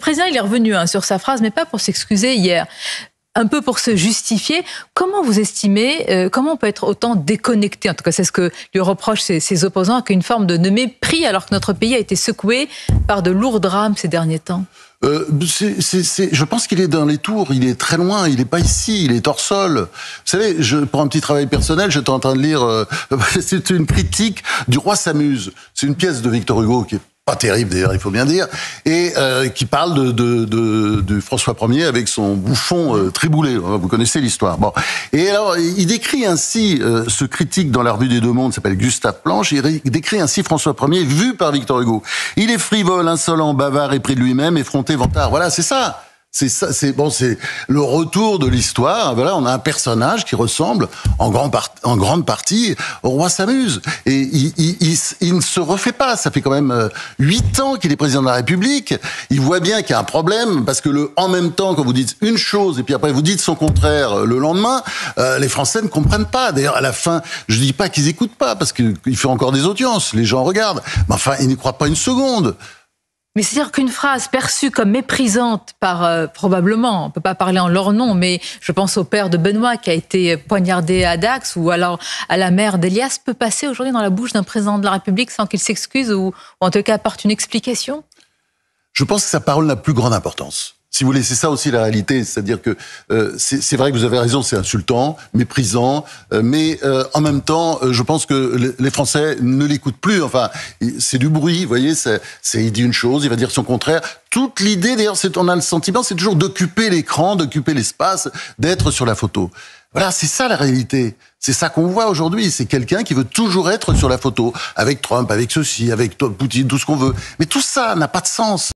président, il est revenu sur sa phrase, mais pas pour s'excuser hier. Un peu pour se justifier. Comment vous estimez, comment on peut être autant déconnecté, en tout cas c'est ce que lui reprochent ses opposants, qu'une forme de mépris alors que notre pays a été secoué par de lourds drames ces derniers temps? Je pense qu'il est dans les tours, il est très loin, il n'est pas ici, il est hors sol. Vous savez, pour un petit travail personnel, j'étais en train de lire, c'est une critique du Roi s'amuse. C'est une pièce de Victor Hugo qui est pas terrible d'ailleurs, il faut bien dire, et qui parle de François Ier avec son bouffon Triboulet. Vous connaissez l'histoire. Bon, et alors il décrit ainsi ce critique dans la Revue des Deux Mondes, s'appelle Gustave Planche. Il décrit ainsi François Ier vu par Victor Hugo. Il est frivole, insolent, bavard, épris de lui-même, effronté, vantard. Voilà, c'est ça. C'est ça, c'est le retour de l'histoire. Voilà, on a un personnage qui ressemble en grande partie au Roi s'amuse. Et il ne se refait pas. Ça fait quand même 8 ans qu'il est président de la République. Il voit bien qu'il y a un problème parce que en même temps, quand vous dites une chose et puis après vous dites son contraire le lendemain, les Français ne comprennent pas. D'ailleurs, à la fin, je dis pas qu'ils écoutent pas parce qu'il fait encore des audiences. Les gens regardent. Mais enfin, ils n'y croient pas une seconde. Mais c'est-à-dire qu'une phrase perçue comme méprisante par, probablement, on ne peut pas parler en leur nom, mais je pense au père de Benoît qui a été poignardé à Dax, ou alors à la mère d'Elias, peut passer aujourd'hui dans la bouche d'un président de la République sans qu'il s'excuse ou en tout cas apporte une explication? Je pense que sa parole n'a plus grande importance. Si vous voulez, c'est ça aussi la réalité, c'est-à-dire que c'est vrai que vous avez raison, c'est insultant, méprisant, mais en même temps, je pense que les Français ne l'écoutent plus. Enfin, c'est du bruit, vous voyez, il dit une chose, il va dire son contraire. Toute l'idée, d'ailleurs, on a le sentiment, c'est toujours d'occuper l'écran, d'occuper l'espace, d'être sur la photo. Voilà, c'est ça la réalité. C'est ça qu'on voit aujourd'hui. C'est quelqu'un qui veut toujours être sur la photo, avec Trump, avec ceci, avec Poutine, tout ce qu'on veut. Mais tout ça n'a pas de sens.